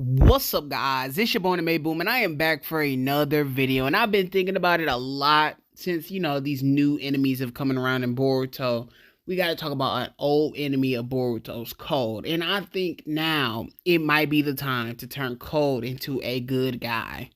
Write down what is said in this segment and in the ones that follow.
What's up, guys? It's your boy Boom, and I am back for another video. And I've been thinking about it a lot since, these new enemies have coming around in Boruto. We got to talk about an old enemy of Boruto's, Cold. And I think now it might be the time to turn Cold into a good guy.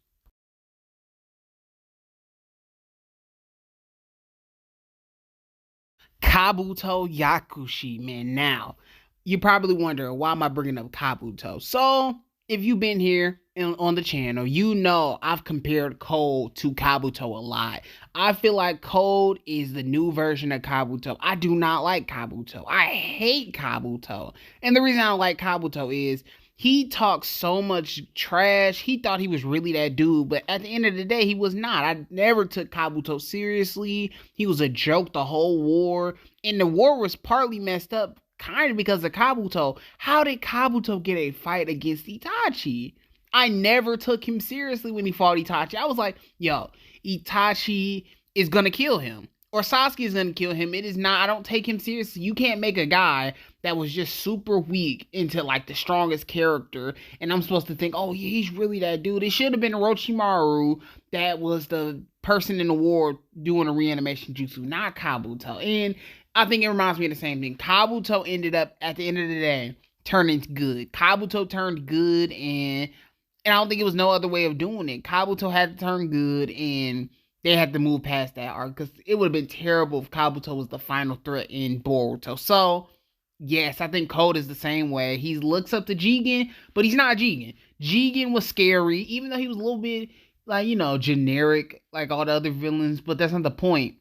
Kabuto Yakushi, man. Now, you're probably wondering, why am I bringing up Kabuto? So, if you've been here on the channel, you know I've compared Cold to Kabuto a lot. I feel like Cold is the new version of Kabuto. I do not like Kabuto. I hate Kabuto. And the reason I don't like Kabuto is he talks so much trash. He thought he was really that dude, but at the end of the day, he was not. I never took Kabuto seriously. He was a joke the whole war. And the war was partly messed up kind of because of Kabuto. How did Kabuto get a fight against Itachi? I never took him seriously when he fought Itachi. I was like, yo, Itachi is gonna kill him. Or Sasuke is gonna kill him. It is not, I don't take him seriously. You can't make a guy that was just super weak into like the strongest character. And I'm supposed to think, oh yeah, he's really that dude. It should have been Orochimaru that was the person in the war doing a reanimation jutsu, not Kabuto. And I think it reminds me of the same thing. Kabuto ended up, at the end of the day, turning good. Kabuto turned good, and I don't think it was no other way of doing it. Kabuto had to turn good, and they had to move past that arc, because it would have been terrible if Kabuto was the final threat in Boruto. So, yes, I think Code is the same way. He looks up to Jigen, but he's not Jigen. Jigen was scary, even though he was a little bit, like, generic, like all the other villains, but that's not the point.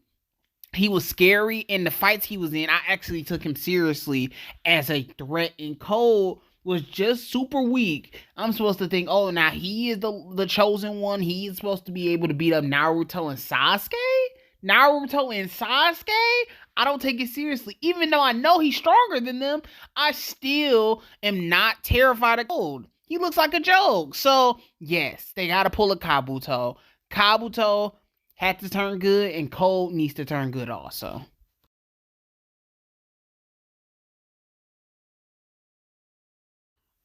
He was scary, and the fights he was in, I actually took him seriously as a threat. And Cole was just super weak. I'm supposed to think, oh, now he is the chosen one. He is supposed to be able to beat up Naruto and Sasuke? Naruto and Sasuke? I don't take it seriously. Even though I know he's stronger than them, I still am not terrified of Cold. He looks like a joke. So, yes, they got to pull a Kabuto. Kabuto had to turn good, and Cold needs to turn good also.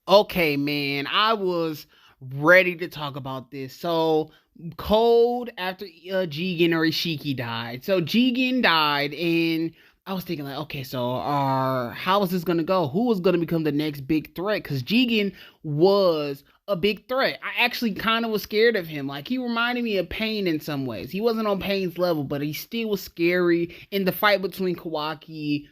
Okay, man, I was ready to talk about this. So, Cold after Jigen or Ishiki died. So, Jigen died, and I was thinking, like, okay, so how is this going to go? Who is going to become the next big threat? Because Jigen was a big threat. I actually kind of was scared of him. Like, he reminded me of Pain in some ways. He wasn't on Pain's level, but he still was scary. In the fight between Kawaki,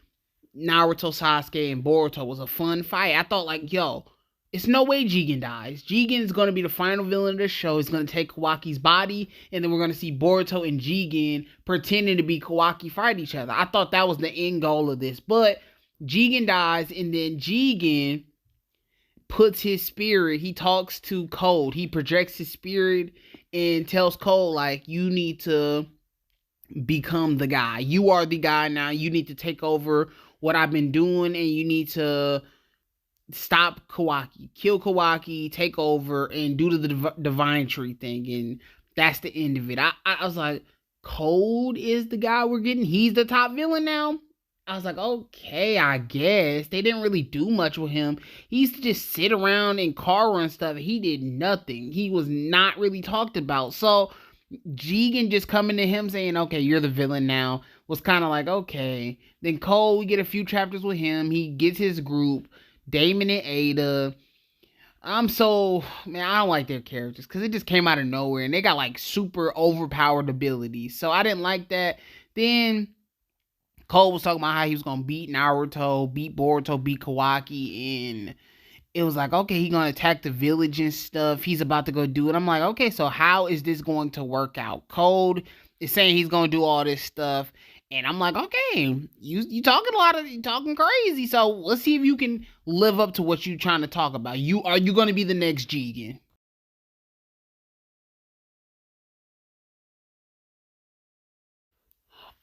Naruto, Sasuke, and Boruto was a fun fight. I thought, like, yo, it's no way Jigen dies. Jigen is going to be the final villain of the show. He's going to take Kawaki's body, and then we're going to see Boruto and Jigen pretending to be Kawaki fight each other. I thought that was the end goal of this. But Jigen dies, and then Jigen puts his spirit, he talks to Cold. He projects his spirit and tells Cold, like, you need to become the guy. You are the guy now. You need to take over what I've been doing, and you need to stop Kawaki, kill Kawaki, take over, and do the divine tree thing. And that's the end of it. I was like, Cold is the guy we're getting. He's the top villain now. I was like, okay, I guess. They didn't really do much with him. He used to just sit around in Kara and stuff. He did nothing. He was not really talked about. So, Jigen just coming to him saying, okay, you're the villain now, was kind of like, okay. Then Cole, we get a few chapters with him. He gets his group, Damon and Ada. I don't like their characters because it just came out of nowhere. And they got like super overpowered abilities. So I didn't like that. Then Cole was talking about how he was going to beat Naruto, beat Boruto, beat Kawaki, and it was like, okay, he's going to attack the village and stuff. He's about to go do it. I'm like, okay, so how is this going to work out? Code is saying he's going to do all this stuff, and I'm like, okay, you talking crazy, so let's see if you can live up to what you're trying to talk about. Are you going to be the next Jigen?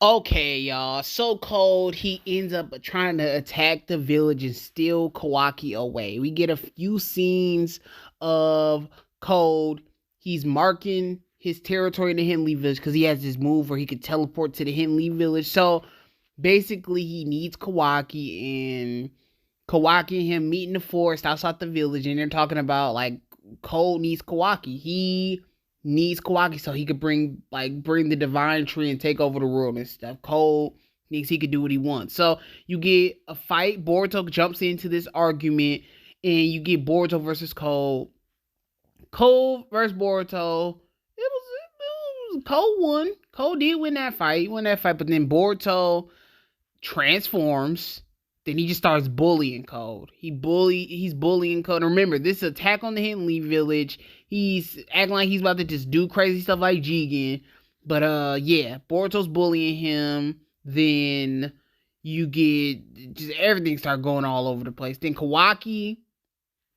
Okay, y'all. So Cold, he ends up trying to attack the village and steal Kawaki away. We get a few scenes of Cold. He's marking his territory in the Henley village because he has this move where he could teleport to the Henley village. So basically, he needs Kawaki, and Kawaki and him meet in the forest outside the village, and they're talking about, like, Cold needs Kawaki. He needs Kawaki so he could bring the divine tree and take over the world and stuff. Cold thinks he could do what he wants. So you get a fight. Boruto jumps into this argument, and you get Boruto versus Cold. Cold versus Boruto. It was Cold won. Cold did win that fight. He won that fight, but then Boruto transforms. Then he just starts bullying Cold. He's bullying Cold. Remember, this is attack on the Henley village. He's acting like he's about to just do crazy stuff like Jigen. But yeah, Boruto's bullying him. Then you get just everything start going all over the place. Then Kawaki,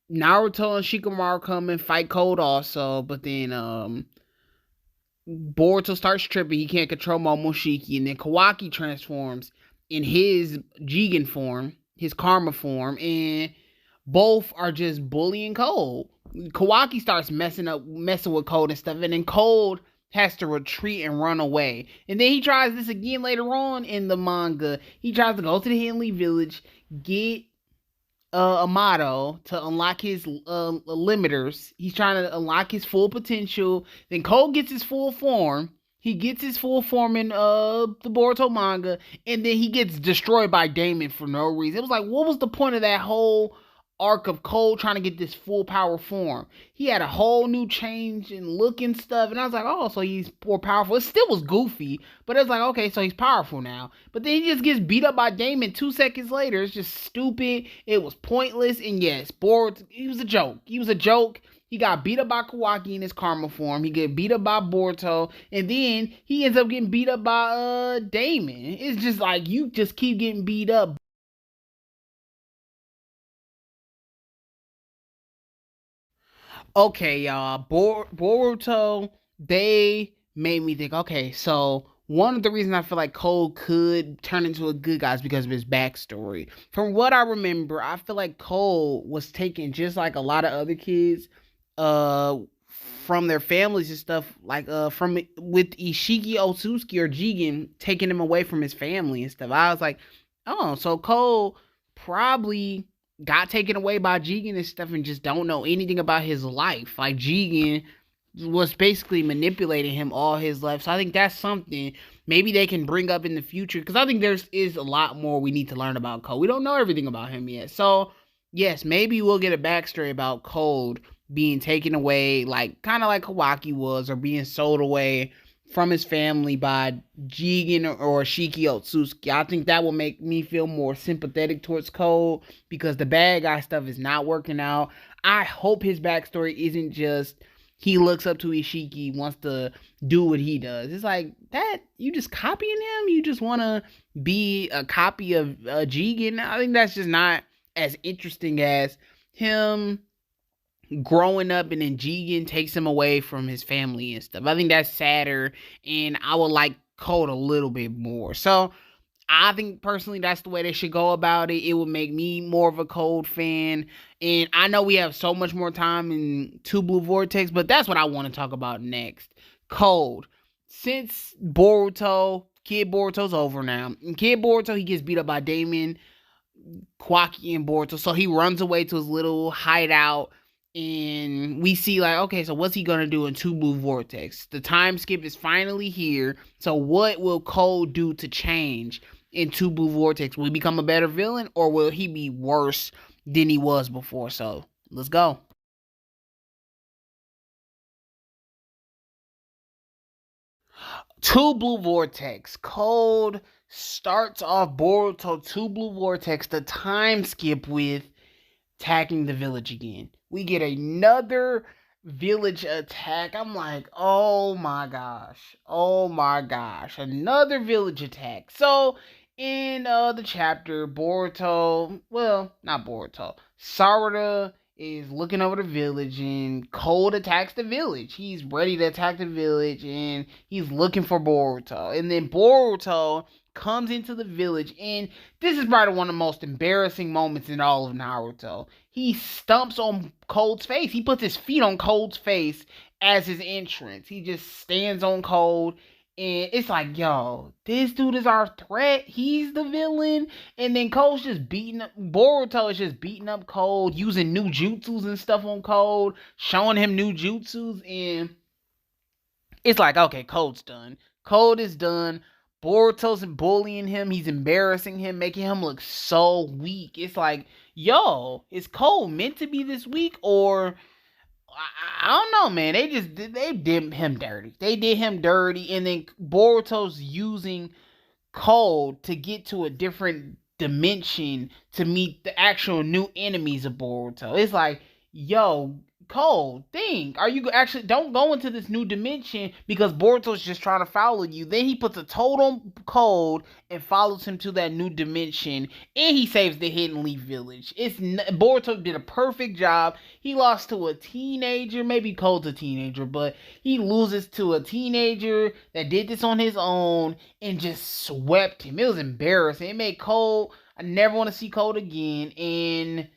Naruto, and Shikamaru come and fight Cold also. But then Boruto starts tripping. He can't control Momoshiki. And then Kawaki transforms in his Jigen form, his Karma form, and both are just bullying Cold. Kawaki starts messing with Cold and stuff, and then Cold has to retreat and run away. And then he tries this again later on in the manga. He tries to go to the Henley village, get Amato to unlock his limiters. He's trying to unlock his full potential. Then Cold gets his full form. He gets his full form in the Boruto manga, and then he gets destroyed by Damon for no reason. It was like, what was the point of that whole arc of Cold trying to get this full power form? He had a whole new change in look and stuff, and I was like, oh, so he's more powerful. It still was goofy, but it's like, okay, so he's powerful now. But then he just gets beat up by Damon 2 seconds later. It's just stupid. It was pointless, and yes, Boruto, he was a joke. He was a joke. He got beat up by Kawaki in his Karma form. He get beat up by Boruto. And then he ends up getting beat up by Damon. It's just like, you just keep getting beat up. Okay, y'all. Boruto, they made me think, okay, so one of the reasons I feel like Cole could turn into a good guy is because of his backstory. From what I remember, I feel like Cole was taken just like a lot of other kids uh from their families and stuff, like from with Ishiki Otsuki or Jigen taking him away from his family and stuff. I was like, oh, so Cole probably got taken away by Jigen and stuff and just don't know anything about his life. Like Jigen was basically manipulating him all his life. So I think that's something maybe they can bring up in the future, because I think is a lot more we need to learn about Cole. We don't know everything about him yet. So yes, maybe we'll get a backstory about Cole being taken away, like kind of like Kawaki was, or being sold away from his family by Jigen or Shiki Otsuki. I think that will make me feel more sympathetic towards Cole, because the bad guy stuff is not working out. I hope his backstory isn't just he looks up to Ishiki, wants to do what he does. It's like, that, you just copying him? You just want to be a copy of Jigen? I think that's just not as interesting as him growing up and then Jigen takes him away from his family and stuff. I think that's sadder, and I would like Code a little bit more. So I think personally that's the way they should go about it. It would make me more of a Code fan. And I know we have so much more time in Two Blue Vortex, but that's what I want to talk about next. Code. Since Kid Boruto's over now. And Kid Boruto, he gets beat up by Damon, Kawaki, and Boruto. So he runs away to his little hideout. And we see, like, okay, so what's he gonna do in Two Blue Vortex? The time skip is finally here. So what will Cole do to change in Two Blue Vortex? Will he become a better villain, or will he be worse than he was before? So let's go. Two Blue Vortex. Cold starts off Boruto Two Blue Vortex, the time skip, with attacking the village again. We get another village attack. I'm like, oh my gosh. Oh my gosh. Another village attack. So, in the chapter, Boruto, well, not Boruto, Sarada is looking over the village, and Cold attacks the village. He's ready to attack the village, and he's looking for Boruto. And then Boruto comes into the village, and this is probably one of the most embarrassing moments in all of Naruto. He stumps on Cold's face. He puts his feet on Cold's face as his entrance. He just stands on Cold, And it's like, yo, this dude is our threat. He's the villain. And then Cold's just beating up, Boruto is just beating up Cold, using new jutsus and stuff on Cold, showing him new jutsus. And it's like, okay, Cold's done. Cold is done. Boruto's bullying him. He's embarrassing him, making him look so weak. It's like, yo, is Cold meant to be this weak? Or I don't know, man. They did him dirty. They did him dirty, and then Boruto's using Cold to get to a different dimension to meet the actual new enemies of Boruto. It's like, yo, Cold, think. Are you actually don't go into this new dimension because Boruto's just trying to follow you. Then he puts a totem Cold and follows him to that new dimension, and he saves the Hidden Leaf Village. Boruto did a perfect job. He lost to a teenager, maybe Cold's a teenager, but he loses to a teenager that did this on his own and just swept him. It was embarrassing. It made Cold. I never want to see Cold again, and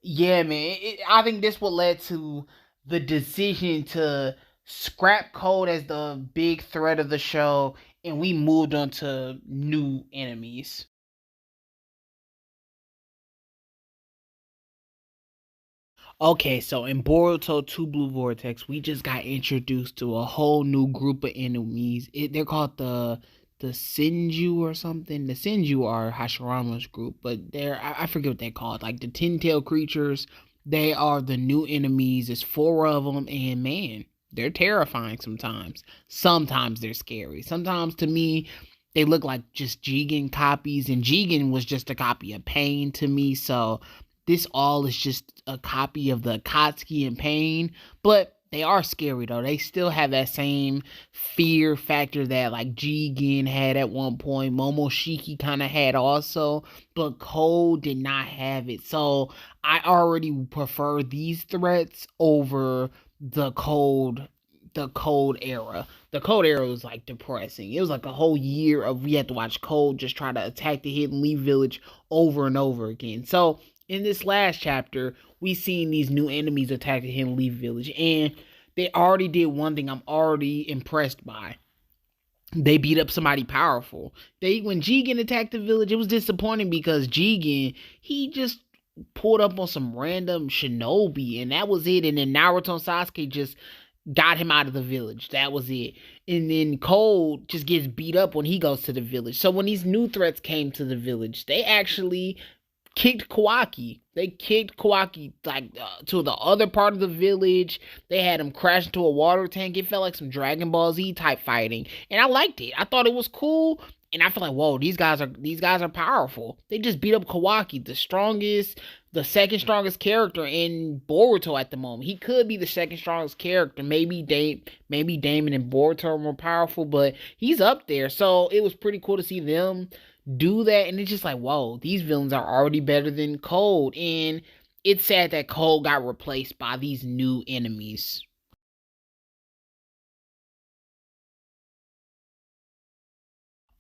yeah, man. I think this what led to the decision to scrap Cold as the big threat of the show, and we moved on to new enemies. Okay, so in Boruto 2 Blue Vortex, we just got introduced to a whole new group of enemies. They're called the Senju or something. The Senju are Hashirama's group, but I forget what they're called. Like the 10-tailed creatures, they are the new enemies. There's 4 of them, and man, they're terrifying sometimes. Sometimes they're scary. Sometimes to me, they look like just Jigen copies, and Jigen was just a copy of Pain to me, so this all is just a copy of the Akatsuki and Pain, but they are scary though. They still have that same fear factor that like Jigen had at one point, Momoshiki kind of had also, but Cold did not have it. So I already prefer these threats over the Cold era. The Cold era was like depressing. It was like a whole year of we had to watch Cold just try to attack the Hidden Leaf Village over and over again. So in this last chapter, we seen these new enemies attack the Hidden Leaf Village, and they already did one thing I'm already impressed by. They beat up somebody powerful. When Jigen attacked the village, it was disappointing because Jigen, he just pulled up on some random shinobi, and that was it. And then Naruto and Sasuke just got him out of the village. That was it. And then Cold just gets beat up when he goes to the village. So when these new threats came to the village, they actually kicked Kawaki. They kicked Kawaki like to the other part of the village. They had him crash into a water tank. It felt like some Dragon Ball Z type fighting, and I liked it. I thought it was cool, and I feel like, whoa, these guys are powerful. They just beat up Kawaki, the second strongest character in Boruto at the moment. He could be the second strongest character. Maybe Damon and Boruto are more powerful, but he's up there. So it was pretty cool to see them do that, and it's just like, whoa, these villains are already better than Cold, and it's sad that Cold got replaced by these new enemies.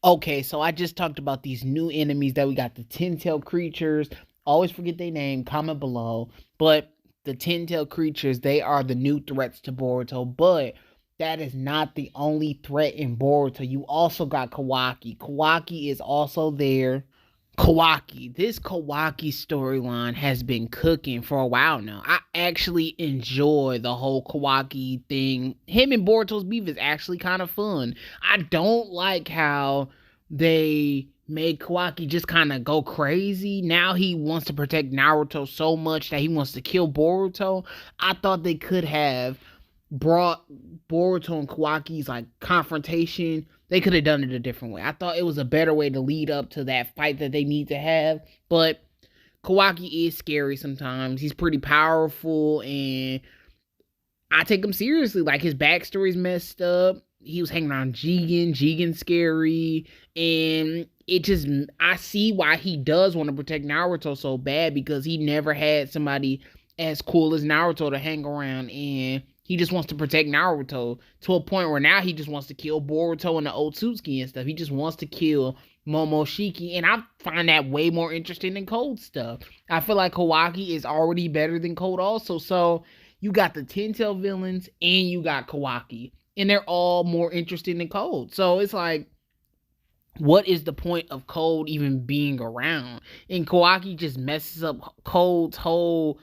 Okay, so I just talked about these new enemies that we got, the 10-tailed creatures. Always forget their name, comment below. But the 10-tailed creatures, they are the new threats to Boruto, but that is not the only threat in Boruto. You also got Kawaki. Kawaki is also there. This Kawaki storyline has been cooking for a while now. I actually enjoy the whole Kawaki thing. Him and Boruto's beef is actually kind of fun. I don't like how they made Kawaki just kind of go crazy. Now he wants to protect Naruto so much that he wants to kill Boruto. I thought they could have brought Boruto and Kawaki's like confrontation. They could have done it a different way. I thought it was a better way to lead up to that fight that they need to have. But Kawaki is scary sometimes. He's pretty powerful, and I take him seriously. Like, his backstory's messed up. He was hanging around Jigen's scary, and I see why he does want to protect Naruto so bad, because he never had somebody as cool as Naruto to hang around, and he just wants to protect Naruto to a point where now he just wants to kill Boruto and the Otsutsuki and stuff. He just wants to kill Momoshiki, and I find that way more interesting than Cold stuff. I feel like Kawaki is already better than Cold also, so you got the 10-tail villains and you got Kawaki. and they're all more interesting than Cold. So it's like, what is the point of Cold even being around? And Kawaki just messes up Cold's whole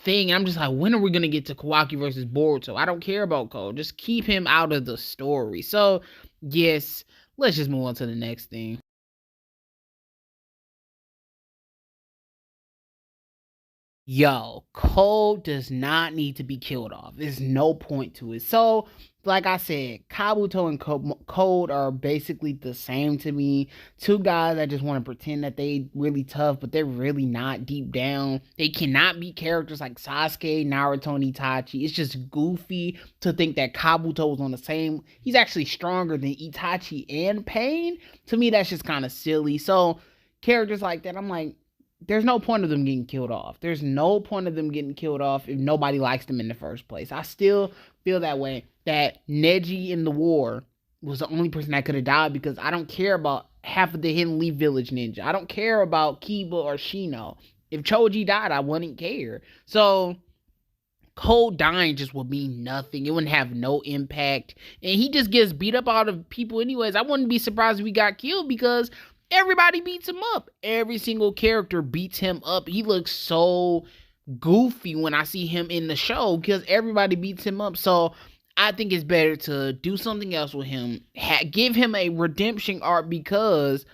thing. I'm just like, when are we gonna get to Kawaki versus Boruto? I don't care about Cold. Just keep him out of the story. So yes, let's just move on to the next thing. Yo, Cole does not need to be killed off. There's no point to it. So, like I said, Kabuto and Code are basically the same to me. Two guys that just want to pretend that they really tough, but they're really not deep down. They cannot be characters like Sasuke, Naruto, and Itachi. It's just goofy to think that Kabuto was on the same. He's actually stronger than Itachi and Pain. To me, that's just kind of silly. So, characters like that, I'm like, there's no point of them getting killed off. There's no point of them getting killed off if nobody likes them in the first place. I still feel that way, that Neji in the war was the only person that could have died, because I don't care about half of the Hidden Leaf Village ninja. I don't care about Kiba or Shino. If Choji died, I wouldn't care. So Cole dying just would mean nothing. It wouldn't have no impact. And he just gets beat up out of people anyways. I wouldn't be surprised if he got killed, because everybody beats him up. Every single character beats him up. He looks so goofy when I see him in the show because everybody beats him up. So I think it's better to do something else with him. Give him a redemption arc, because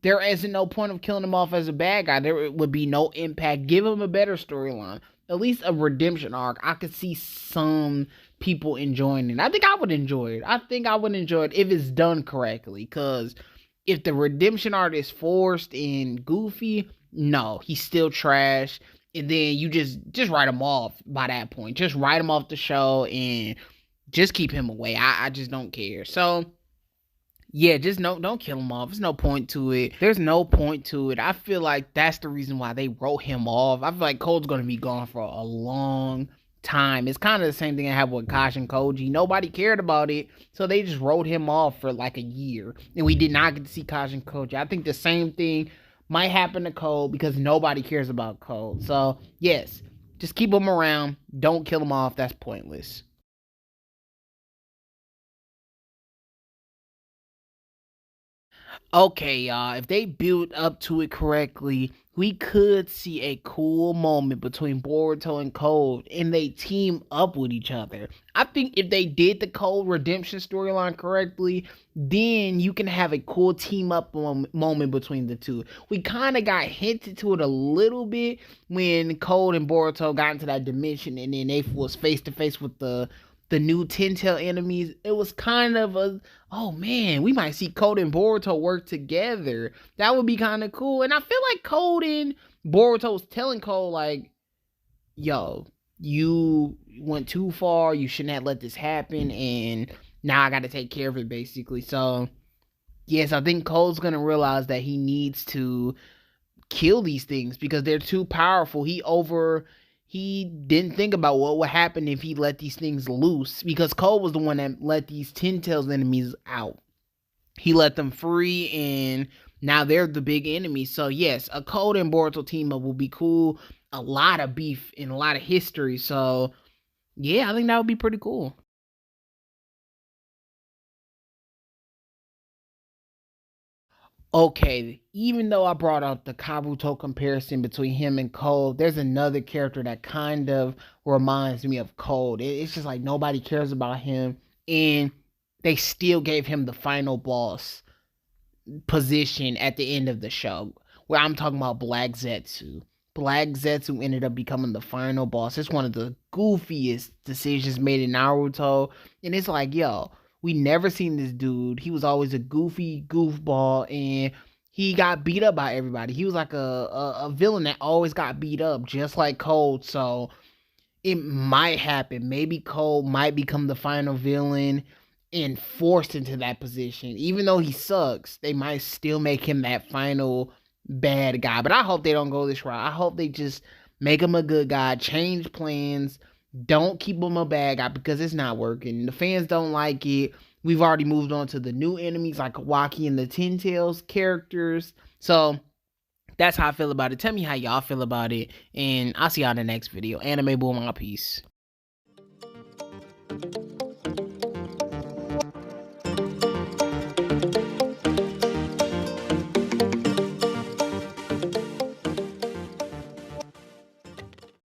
there isn't no point of killing him off as a bad guy. There would be no impact. Give him a better storyline. At least a redemption arc. I could see some people enjoying it. I think I would enjoy it. I think I would enjoy it if it's done correctly, because if the redemption arc is forced and goofy, no, he's still trash. And then you just write him off by that point. Just write him off the show and just keep him away. I just don't care. So yeah, just don't kill him off. There's no point to it. There's no point to it. I feel like that's the reason why they wrote him off. I feel like Cole's gonna be gone for a long time. It's kind of the same thing I have with Kosh and Koji. Nobody cared about it, so they just wrote him off for like a year, and we did not get to see Kosh and Koji. I think the same thing might happen to Cole, because nobody cares about Cole. So yes, just keep him around. Don't kill him off. That's pointless. Okay, y'all, if they build up to it correctly, we could see a cool moment between Boruto and Cold, and they team up with each other. I think if they did the Cold redemption storyline correctly, then you can have a cool team up moment between the two. We kind of got hinted to it a little bit when Cold and Boruto got into that dimension, and then they was face to face with the new Ten Tail enemies. It was kind of a, oh man, we might see Code and Boruto work together. That would be kind of cool. And I feel like Code and Boruto was telling Code, like, yo, you went too far. You shouldn't have let this happen. And now I got to take care of it, basically. So, yes, I think Code's going to realize that he needs to kill these things because they're too powerful. He didn't think about what would happen if he let these things loose, because Cole was the one that let these Ten Tails enemies out. He let them free, and now they're the big enemy. So yes, a Cole and Boruto team up will be cool. A lot of beef and a lot of history. So yeah, I think that would be pretty cool. Okay, even though I brought up the Kabuto comparison between him and Cold, there's another character that kind of reminds me of Cold. It's just like nobody cares about him, and they still gave him the final boss position at the end of the show. Where I'm talking about Black Zetsu. Black Zetsu ended up becoming the final boss. It's one of the goofiest decisions made in Naruto, and it's like, yo, we never seen this dude. He was always a goofy goofball, and he got beat up by everybody. He was like a villain that always got beat up, just like Cold. So it might happen. Maybe Cole might become the final villain and forced into that position. Even though he sucks, they might still make him that final bad guy. But I hope they don't go this route. I hope they just make him a good guy, change plans, don't keep him a bad guy, because it's not working. The fans don't like it. We've already moved on to the new enemies like Kawaki and the Ten Tails characters. So that's how I feel about it. Tell me how y'all feel about it, and I'll see y'all in the next video. Anime Boom, my peace.